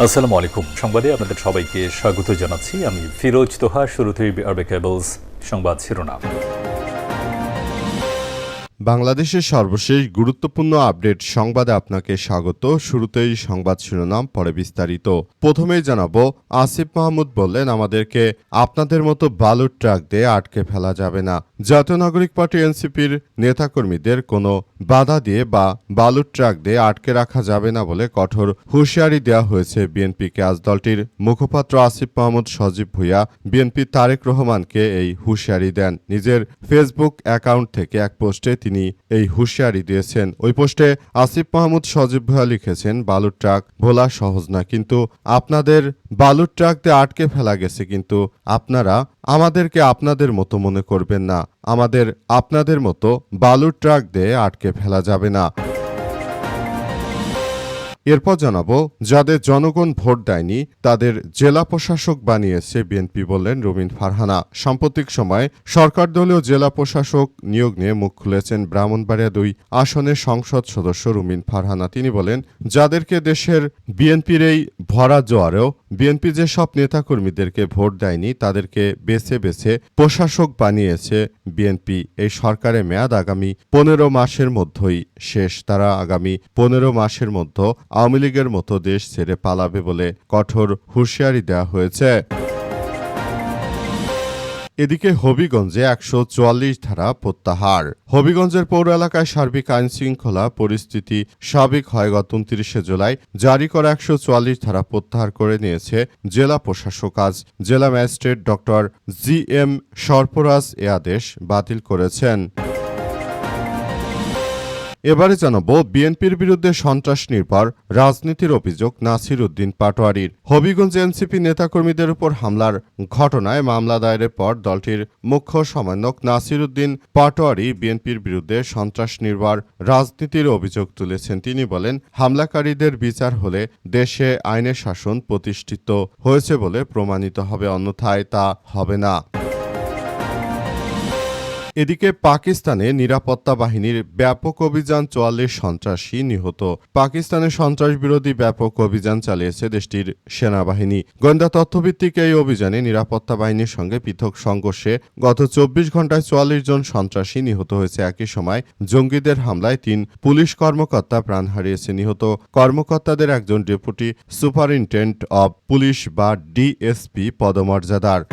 আসসালামু আলাইকুম। সংবাদে আপনাদের সবাইকে স্বাগত জানাচ্ছি। আমি ফিরোজ তোহা। শুরুতেই আরবে কেবলস সংবাদ শিরোনাম। বাংলাদেশের সর্বশেষ গুরুত্বপূর্ণ আপডেট সংবাদে আপনাকে স্বাগত। শুরুতেই সংবাদ শিরোনাম, পরে বিস্তারিত। প্রথমেই জানাবো, আসিফ মাহমুদ বললেন, আমাদেরকে আপনাদের মতো বালুর ট্রাক দিয়ে আটকে ফেলা যাবে না। জাতীয় নাগরিক পার্টি এনসিপির নেতাকর্মীদের কোনো বাধা দিয়ে বা বালুর ট্রাক দিয়ে আটকে রাখা যাবে না বলে কঠোর হুঁশিয়ারি দেওয়া হয়েছে বিএনপিকে। আজ দলটির মুখপাত্র আসিফ মাহমুদ সজীব ভুঁইয়া বিএনপি তারেক রহমানকে এই হুঁশিয়ারি দেন। নিজের ফেসবুক অ্যাকাউন্ট থেকে এক পোস্টে তিনি এই হুঁশিয়ারি দিয়েছেন। ওই পোস্টে আসিফ মাহমুদ সজীব ভুঁইয়া লিখেছেন, বালুর ট্রাক ভোলা সহজ না, কিন্তু আপনাদের বালুর ট্রাক দিয়ে আটকে ফেলা গেছে, কিন্তু আপনারা আমাদেরকে আপনাদের মতো মনে করবেন না। আমাদের আপনাদের মতো বালুর ট্রাক দিয়ে আটকে ফেলা যাবে না। এরপর জানাবো, যাদের জনগণ ভোট দেয়নি তাদের জেলা প্রশাসক বানিয়েছে বিএনপি, বললেন রুমিন ফারহানা। সাম্প্রতিক সময়ে সরকার দলীয় জেলা প্রশাসক নিয়োগ নিয়ে মুখ খুলেছেন ব্রাহ্মণবাড়িয়া ২ আসনের সংসদ সদস্য রুমিন ফারহানা। তিনি বলেন, যাদেরকে দেশের বিএনপির এই ভরা জোয়ারেও বিএনপি যেসব নেতাকর্মীদেরকে ভোট দেয়নি তাদেরকে বেছে বেছে প্রশাসক বানিয়েছে বিএনপি। এই সরকারের মেয়াদ আগামী ১৫ মাসের মধ্যেই শেষ। তারা আগামী ১৫ মাসের মধ্যে আওয়ামী লীগের মতো দেশ ছেড়ে পালাবে বলে কঠোর হুঁশিয়ারি দেওয়া হয়েছে। এদিকে হবিগঞ্জে ১৪৪ ধারা প্রত্যাহার। হবিগঞ্জের পৌর এলাকায় সার্বিক আইন শৃঙ্খলা পরিস্থিতি স্বাভাবিক হয় গত ২৯শে জুলাই জারি করা ১৪৪ ধারা প্রত্যাহার করে নিয়েছে জেলা প্রশাসক। আজ জেলা ম্যাজিস্ট্রেট ডক্টর জি.এম. সরফরাজ এ আদেশ বাতিল করেছেন। এবারে জানাবো, বিএনপির বিরুদ্ধে সন্ত্রাস নির্ভর রাজনীতির অভিযোগ নাসির উদ্দিন পাটোয়ারির। হবিগঞ্জ এনসিপি নেতাকর্মীদের উপর হামলার ঘটনায় মামলা দায়েরের পর দলটির মুখ্য সমন্বয়ক নাসির উদ্দিন পাটোয়ারি বিএনপির বিরুদ্ধে সন্ত্রাস নির্ভর রাজনীতির অভিযোগ তুলেছেন। তিনি বলেন, হামলাকারীদের বিচার হলে দেশে আইনের শাসন প্রতিষ্ঠিত হয়েছে বলে প্রমাণিত হবে, অন্যথায় তা হবে না। এদিকে পাকিস্তানে নিরাপত্তা বাহিনীর ব্যাপক অভিযান, ৪৪ সন্ত্রাসী নিহত। পাকিস্তানের সন্ত্রাস বিরোধী ব্যাপক অভিযান চালিয়েছে দেশটির সেনাবাহিনী। গোয়েন্দা তথ্যভিত্তিক এই অভিযানে নিরাপত্তা বাহিনীর সঙ্গে পৃথক সংঘর্ষে গত ২৪ ঘণ্টায় ৪৪ জন সন্ত্রাসী নিহত হয়েছে। একই সময় জঙ্গিদের হামলায় ৩ পুলিশ কর্মকর্তা প্রাণ হারিয়েছে। নিহত কর্মকর্তাদের একজন ডেপুটি সুপারিনটেন্ডেন্ট অব পুলিশ বা ডিএসপি পদমর্যাদার।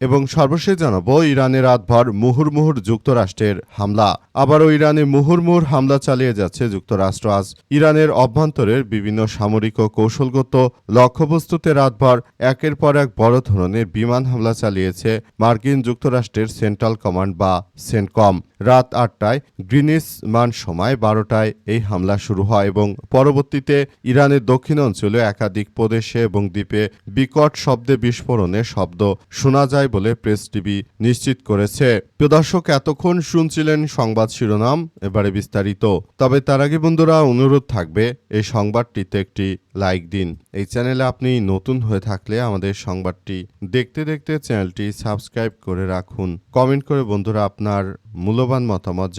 এবং সর্বশেষ জানাবো, ইরানে রাতভর মুহুর্মুহুর যুক্তরাষ্ট্রের হামলা। আবারও ইরানে মুহুর্মুহুর হামলা চালিয়ে যাচ্ছে যুক্তরাষ্ট্র। আজ ইরানের অভ্যন্তরের বিভিন্ন সামরিক ও কৌশলগত লক্ষ্যবস্তুতে রাতভর একের পর এক বড় ধরনের বিমান হামলা চালিয়েছে মার্কিন যুক্তরাষ্ট্রের সেন্ট্রাল কমান্ড বা সেন্টকম। রাত ৮টায় গ্রিনিচ মান সময় ১২টায় এই হামলা শুরু হয় এবং পরবর্তীতে ইরানের দক্ষিণ অঞ্চলে একাধিক প্রদেশে এবং দ্বীপে বিকট শব্দে বিস্ফোরণের শব্দ শোনা যায় বলে প্রেস টিভি নিশ্চিত করেছে। প্রিয় দর্শক, এতক্ষণ শুনছিলেন সংবাদ শিরোনাম, এবারে বিস্তারিত। তবে তার আগে বন্ধুরা, অনুরোধ থাকবে এই সংবাদটিতে একটি লাইক দিন। এই চ্যানেলে আপনি নতুন হয়ে থাকলে আমাদের সংবাদটি দেখতে দেখতে চ্যানেলটি সাবস্ক্রাইব করে রাখুন। কমেন্ট করে বন্ধুরা আপনার মূল্যবান মতামত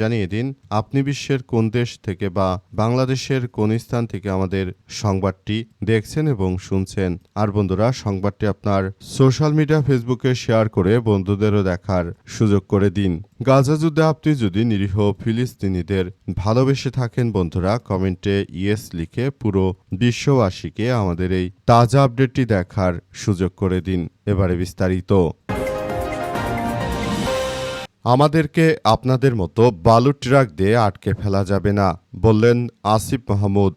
জানিয়ে দিন আপনি বিশ্বের কোন দেশ থেকে বা বাংলাদেশের কোন স্থান থেকে আমাদের সংবাদটি দেখছেন এবং শুনছেন। আর বন্ধুরা, সংবাদটি আপনার সোশ্যাল মিডিয়া ফেসবুকে শেয়ার করে বন্ধুদেরও দেখার সুযোগ করে দিন। গাজা যুদ্ধে আপনি যদি নিরীহ ফিলিস্তিনিদের ভালোবেসে থাকেন বন্ধুরা, কমেন্টে ইয়েস লিখে পুরো বিশ্ববাসীকে আমাদের এই তাজা আপডেটটি দেখার সুযোগ করে দিন। এবারে বিস্তারিত। আমাদেরকে আপনাদের মতো বালুর ট্রাক দিয়ে আটকে ফেলা যাবে না, বললেন আসিফ মাহমুদ।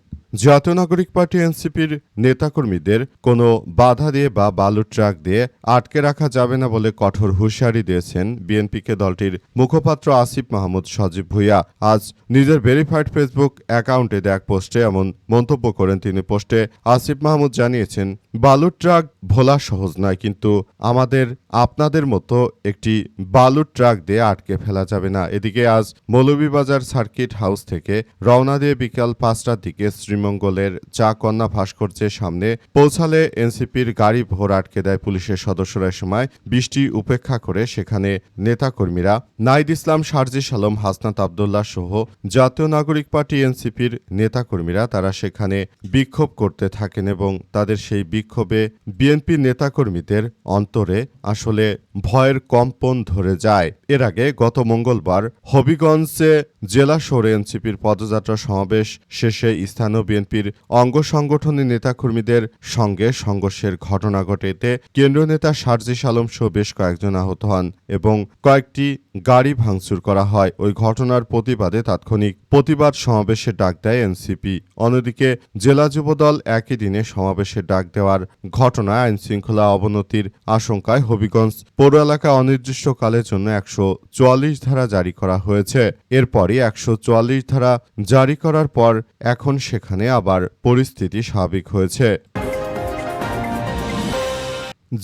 জাতীয় নাগরিক পার্টি এনসিপির নেতাকর্মীদের কোনো বাধা দিয়ে বা বালুর ট্রাক দিয়ে আটকে রাখা যাবে না বলে কঠোর হুঁশিয়ারি দিয়েছেন বিএনপিকে দলটির মুখপাত্র আসিফ মাহমুদ সজীব ভুঁইয়া। আজ নিজের ভেরিফাইড ফেসবুক অ্যাকাউন্টে এক পোস্টে এমন মন্তব্য করেন তিনি। পোস্টে আসিফ মাহমুদ জানিয়েছেন, বালুর ট্রাক ভোলা সহজ নয়, কিন্তু আমাদের আপনাদের মতো একটি বালুর ট্রাক দিয়ে আটকে ফেলা যাবে না। এদিকে আজ মৌলভীবাজার সার্কিট হাউস থেকে রওনা দিয়ে বিকাল ৫টার দিকে শ্রী শ্রীমঙ্গলের চা কন্যা ভাস্কর্যের সামনে পৌঁছালে এনসিপির গাড়ি ভোর আটকে দেয় পুলিশের সদস্যরা। সময় বৃষ্টি উপেক্ষা করে সেখানে নেতাকর্মীরা নাহিদ ইসলাম, সার্জিস আলম, হাসনাত আবদুল্লাহ সহ জাতীয় নাগরিক পার্টি এনসিপির নেতাকর্মীরা তারা সেখানে বিক্ষোভ করতে থাকেন এবং তাদের সেই বিক্ষোভে বিএনপির নেতাকর্মীদের অন্তরে আসলে ভয়ের কম্পন ধরে যায়। এর আগে গত মঙ্গলবার হবিগঞ্জে জেলা শহরে এনসিপির পদযাত্রা সমাবেশ শেষে স্থানীয় বিএনপির অঙ্গ সংগঠনের নেতাকর্মীদের সঙ্গে সংঘর্ষের ঘটনা ঘটে। এতে কেন্দ্রীয় নেতা সার্জিস আলম সহ বেশ কয়েকজন আহত হন এবং কয়েকটি গাড়ি ভাঙচুর করা হয়। ওই ঘটনার প্রতিবাদে তাৎক্ষণিক প্রতিবাদ সমাবেশের ডাক দেয় এনসিপি। অন্যদিকে জেলা যুবদল একই দিনে সমাবেশের ডাক দেওয়ার ঘটনায় আইনশৃঙ্খলা অবনতির আশঙ্কায় হবিগঞ্জ পৌর এলাকায় অনির্দিষ্টকালের জন্য 144 ধারা জারি করা হয়েছে। এরপরই 144 ধারা জারি করার পর এখন সেখানে আবার পরিস্থিতি স্বাভাবিক হয়েছে।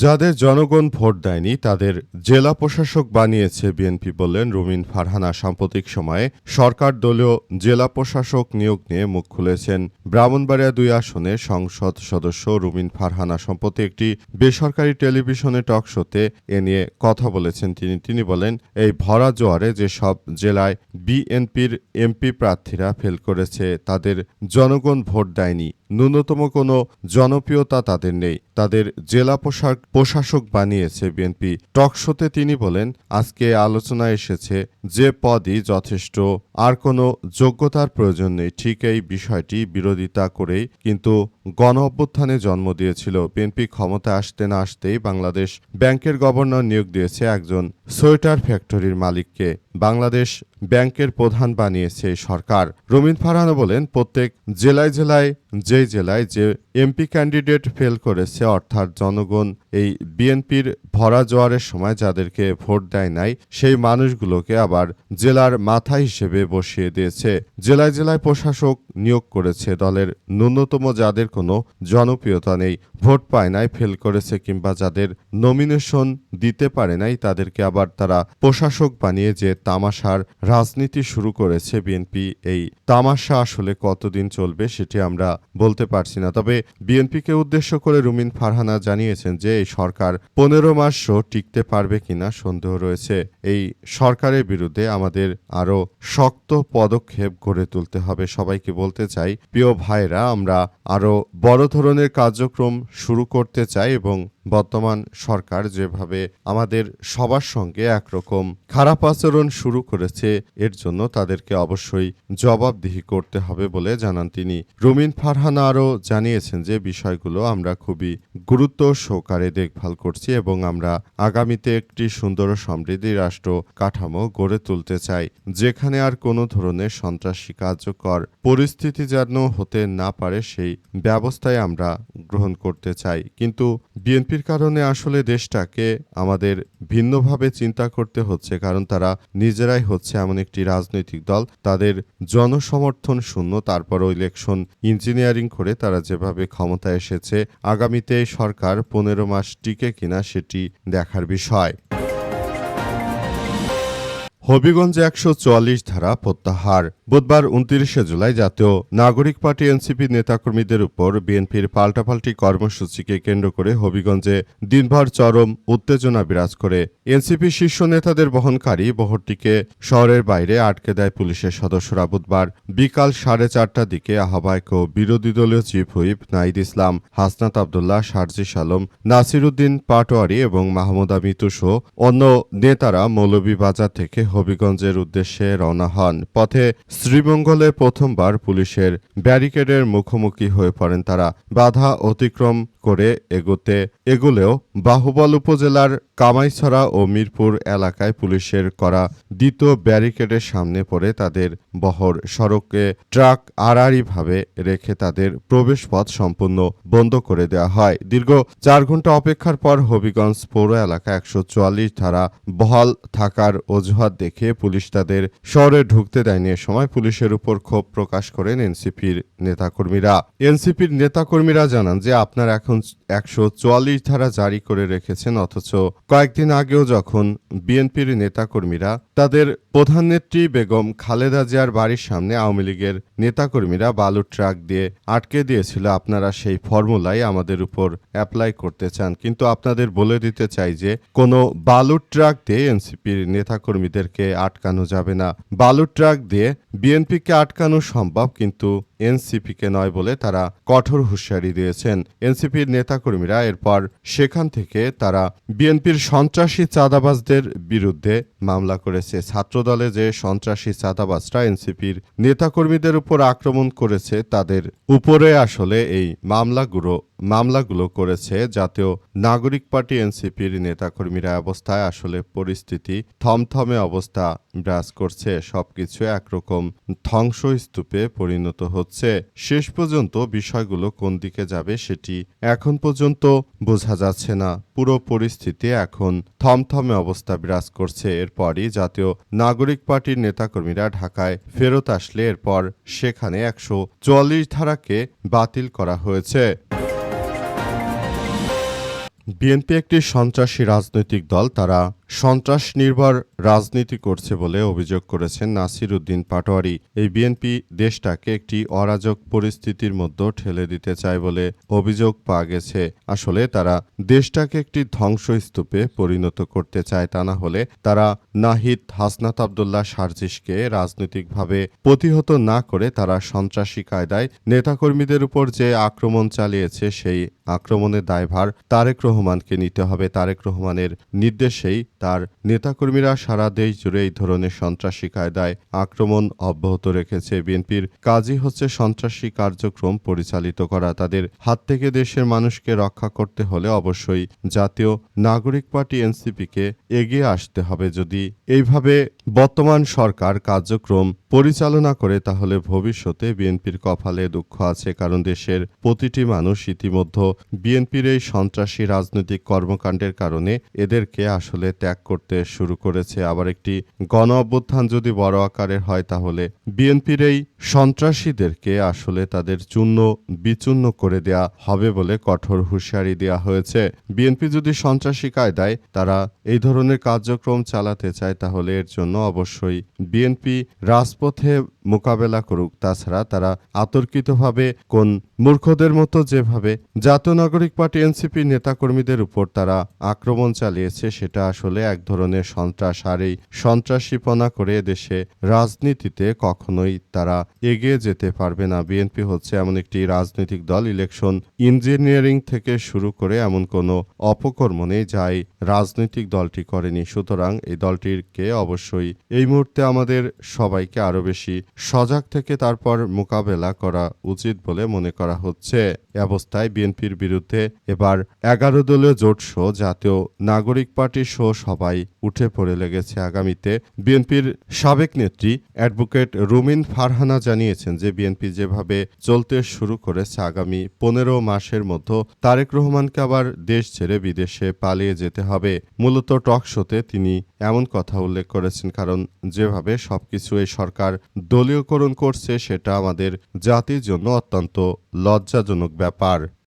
যাদের জনগণ ভোট দেয়নি তাদের জেলা প্রশাসক বানিয়েছে বিএনপি বললেন রুমিন ফারহানা। সাম্প্রতিক সময়ে সরকার দলীয় জেলা প্রশাসক নিয়োগ নিয়ে মুখ খুলেছেন ব্রাহ্মণবাড়িয়া 2 আসনের সংসদ সদস্য রুমিন ফারহানা। সম্প্রতি একটি বেসরকারি টেলিভিশনে টক শোতে এ নিয়ে কথা বলেছেন তিনি বলেন, এই ভরা জোয়ারে যেসব জেলায় বিএনপির এমপি প্রার্থীরা ফেল করেছে তাদের জনগণ ভোট দেয়নি, ন্যূনতম কোনো জনপ্রিয়তা তাদের নেই, তাদের জেলা প্রশাসক বানিয়েছে বিএনপি। টকশোতে তিনি বলেন, আজকে আলোচনায় এসেছে যে পদই যথেষ্ট, আর কোনো যোগ্যতার প্রয়োজন নেই। ঠিক এই বিষয়টি বিরোধিতা করেই কিন্তু গণ অভ্যুত্থানে জন্ম দিয়েছিল। বিএনপি ক্ষমতা আসতে না আসতেই বাংলাদেশ ব্যাংকের গভর্নর নিয়োগ দিয়েছে একজন সোয়েটার ফ্যাক্টরির মালিককে। বাংলাদেশ ব্যাংকের প্রধান বানিয়েছে সরকার। রুমিন ফারহানা বলেন, প্রত্যেক জেলায় যে এমপি ক্যান্ডিডেট ফেল করেছে, অর্থাৎ জনগণ এই বিএনপির ভরা জোয়ারের সময় যাদেরকে ভোট দেয় নাই সেই মানুষগুলোকে আবার জেলার মাথা হিসেবে বসিয়ে দিয়েছে। জেলায় প্রশাসক নিয়োগ করেছে দলের ন্যূনতম যাদের কোনো জনপ্রিয়তা নেই, ভোট পায় নাই, ফেল করেছে কিংবা যাদের নমিনেশন দিতে পারে নাই তাদেরকে আবার তারা প্রশাসক বানিয়ে যে তামাশার রাজনীতি শুরু করেছে বিএনপি। এই তামাশা আসলে কতদিন চলবে সেটি আমরা বলতে পারছি না। তবে বিএনপিকে উদ্দেশ্য করে রুমিন ফারহানা জানিয়েছেন যে এই সরকার 15 মাসও টিকতে পারবে কিনা সন্দেহ রয়েছে। এই সরকারের বিরুদ্ধে আমাদের আরও শক্ত পদক্ষেপ গড়ে তুলতে হবে। সবাইকে বলতে চাই, প্রিয় ভাইরা, আমরা আরও বড় ধরনের কার্যক্রম শুরু করতে চাই এবং বর্তমান সরকার যেভাবে আমাদের সবার সঙ্গে একরকম খারাপ আচরণ শুরু করেছে এর জন্য তাদেরকে অবশ্যই জবাবদিহি করতে হবে বলে জানান তিনি। রুমিন ফারহানা আরও জানিয়েছেন যে বিষয়গুলো আমরা খুবই গুরুত্ব সহকারে দেখভাল করছি এবং আমরা আগামীতে একটি সুন্দর ও সমৃদ্ধি রাষ্ট্র কাঠামো গড়ে তুলতে চাই, যেখানে আর কোনো ধরনের সন্ত্রাসী কার্যকর পরিস্থিতি যেন হতে না পারে সেই ব্যবস্থায় আমরা গ্রহণ করতে চাই। কিন্তু বিএনপির কারণে আসলে দেশটাকে আমাদের ভিন্নভাবে চিন্তা করতে হচ্ছে, কারণ তারা নিজেরাই হচ্ছে এমন একটি রাজনৈতিক দল, তাদের জনসমর্থন শূন্য, তারপরও ইলেকশন ইঞ্জিনিয়ারিং করে তারা যেভাবে ক্ষমতায় এসেছে, আগামীতে সরকার 15 মাস টিকে কিনা সেটি দেখার বিষয়। হবিগঞ্জে 144 ধারা প্রত্যাহার। বুধবার 29 জুলাই জাতীয় নাগরিক পার্টি এনসিপি নেতাকর্মীদের উপর বিএনপির পাল্টাপাল্টি কর্মসূচিকে কেন্দ্র করে হবিগঞ্জে দিনভর চরম উত্তেজনা বিরাজ করে। এনসিপি শীর্ষ নেতাদের বহনকারী বহরটিকে শহরের বাইরে আটকে দেয় পুলিশের সদস্যরা। বুধবার বিকাল 4:30টার দিকে আহ্বায়ক ও বিরোধী দলীয় চিফ হুইপ নাহিদ ইসলাম, হাসনাত আবদুল্লাহ, সার্জিস আলম, নাসিরউদ্দিন পাটোয়ারি এবং মাহমুদা মিতু সহ অন্য নেতারা মৌলভীবাজার থেকে হবিগঞ্জের উদ্দেশ্যে রওনা হন। পথে শ্রীমঙ্গলে প্রথমবার পুলিশের ব্যারিকেডের মুখোমুখি হয়ে পড়েন তারা। বাধা অতিক্রম করে এগুলেও বাহুবল উপজেলার কামাইছড়া ও মিরপুর এলাকায় পুলিশের করা দ্বিতীয় ব্যারিকেডের সামনে পড়ে তাদের বহর। সড়কে ট্রাক আড়াআড়িভাবে রেখে তাদের প্রবেশপথ সম্পূর্ণ বন্ধ করে দেওয়া হয়। দীর্ঘ 4 ঘন্টা অপেক্ষার পর হবিগঞ্জ পৌর এলাকা 144 ধারা বহাল থাকার অজুহাত দেখে পুলিশ তাদের শহরে ঢুকতে দেয়নি। এ সময় পুলিশের উপর ক্ষোভ প্রকাশ করেন এনসিপির নেতাকর্মীরা জানান যে আপনারা এখন 144 ধারা জারি করে রেখেছেন, অথচ কয়েকদিন আগেও যখন বিএনপির নেতাকর্মীরা তাদের প্রধান নেত্রী বেগম খালেদা জিয়ার বাড়ির সামনে আওয়ামী লীগের নেতাকর্মীরা বালুর ট্রাক দিয়ে আটকে দিয়েছিল, আপনারা সেই ফর্মুলাই আমাদের উপর অ্যাপ্লাই করতে চান। কিন্তু আপনাদের বলে দিতে চাই যে কোনো বালুর ট্রাক দিয়ে এনসিপির নেতাকর্মীদেরকে আটকানো যাবে না। বালুর ট্রাক দিয়ে বিএনপিকে আটকানো সম্ভব, কিন্তু এনসিপিকে নয় বলে তারা কঠোর হুঁশিয়ারি দিয়েছেন। এনসিপির নেতাকর্মীরা এরপর সেখান থেকে তারা বিএনপির সন্ত্রাসী চাঁদাবাজদের বিরুদ্ধে মামলা করেছে। ছাত্রদলে যে সন্ত্রাসী চাঁদাবাজরা এনসিপির নেতাকর্মীদের উপর আক্রমণ করেছে, তাদের উপরে আসলে এই মামলাগুলো করেছে জাতীয় নাগরিক পার্টি এনসিপির নেতাকর্মীরা। অবস্থায় আসলে পরিস্থিতি থমথমে অবস্থা বিরাজ করছে, সবকিছু একরকম ধ্বংসস্তূপে পরিণত হচ্ছে। শেষ পর্যন্ত বিষয়গুলো কোন দিকে যাবে সেটি এখন পর্যন্ত বোঝা যাচ্ছে না। পুরো পরিস্থিতি এখন থমথমে অবস্থা বিরাজ করছে। এরপরই জাতীয় নাগরিক পার্টির নেতাকর্মীরা ঢাকায় ফেরত আসলে এরপর সেখানে 144 ধারাকে বাতিল করা হয়েছে। বিএনপি একটি সন্ত্রাসী রাজনৈতিক দল, তারা সন্ত্রাস নির্ভর রাজনীতি করছে বলে অভিযোগ করেছেন নাসির উদ্দিন পাটোয়ারি। এই বিএনপি দেশটাকে একটি অরাজক পরিস্থিতির মধ্যে ঠেলে দিতে চায় বলে অভিযোগ পাওয়া গেছে। আসলে তারা দেশটাকে একটি ধ্বংসস্তূপে পরিণত করতে চায়, তা না হলে তারা নাহিদ হাসনাত আব্দুল্লাহ সার্জিসকে রাজনৈতিকভাবে প্রতিহত না করে তারা সন্ত্রাসী কায়দায় নেতাকর্মীদের উপর যে আক্রমণ চালিয়েছে সেই আক্রমণের দায়ভার তারেক রহমানকে নিতে হবে। তারেক রহমানের নির্দেশেই তার নেতাকর্মীরা সারা দেশ জুড়ে এই ধরনের সন্ত্রাসী কায়দায় আক্রমণ অব্যাহত রেখেছে। বিএনপির কাজই হচ্ছে সন্ত্রাসী কার্যক্রম পরিচালিত করা। তাদের হাত থেকে দেশের মানুষকে রক্ষা করতে হলে অবশ্যই জাতীয় নাগরিক পার্টি এনসিপিকে এগিয়ে আসতে হবে। যদি এইভাবে বর্তমান সরকার কার্যক্রম পরিচালনা করে তাহলে ভবিষ্যতে বিএনপির কপালে দুঃখ আছে, কারণ দেশের প্রতিটি মানুষ ইতিমধ্যে বিএনপির এই সন্ত্রাসী রাজনৈতিক কর্মকাণ্ডের কারণে এদেরকে আসলে ত্যাগ করতে শুরু করেছে। আবার একটি গণ অভ্যুত্থান যদি বড় আকারের হয় তাহলে বিএনপির এই সন্ত্রাসীদেরকে আসলে তাদের চূর্ণ বিচূর্ণ করে দেয়া হবে বলে কঠোর হুঁশিয়ারি দেওয়া হয়েছে। বিএনপি যদি সন্ত্রাসী কায়দায় তারা এই ধরনের কার্যক্রম চালাতে চায় তাহলে এর জন্য অবশ্যই বিএনপি রাজপথে মোকাবেলা করুক। তাছাড়া তারা অতর্কিতভাবে কোন মূর্খদের মতো যেভাবে জাতীয় নাগরিক পার্টি এনসিপি নেতাকর্মীদের উপর তারা আক্রমণ চালিয়েছে সেটা আসলে এক ধরনের সন্ত্রাস। আর এই সন্ত্রাসীপনা করে দেশে রাজনীতিতে কখনোই তারা এগিয়ে যেতে পারবে না। বিএনপি হচ্ছে এমন একটি রাজনৈতিক দল, ইলেকশন ইঞ্জিনিয়ারিং থেকে শুরু করে এমন কোনো অপকর্ম নেই যা এই রাজনৈতিক দলটি করেনি। সুতরাং এই দলটিকে অবশ্যই এই মুহূর্তে আমাদের সবাইকে আরো বেশি সজাগ থেকে তারপর মোকাবেলা করা উচিত বলে মনে করা হচ্ছে। এ অবস্থায় বিএনপির বিরুদ্ধে এবার 11 দলীয় জোট সহ জাতীয় নাগরিক পার্টি সহ সবাই উঠে পড়ে লেগেছে। আগামীতে বিএনপির সাবেক নেত্রী অ্যাডভোকেট রুমিন ফারহানা জানিয়েছেন যে বিএনপি যেভাবে চলতে শুরু করেছে আগামী 15 মাসের মধ্যে তারেক রহমানকে আবার দেশ ছেড়ে বিদেশে পালিয়ে যেতে হবে। মূলত টক শোতে তিনি এমন কথা উল্লেখ করেছেন, কারণ যেভাবে সবকিছু এই সরকার দলীয়করণ করছে সেটা আমাদের জাতির জন্য অত্যন্ত লজ্জাজনক ব্যাপার।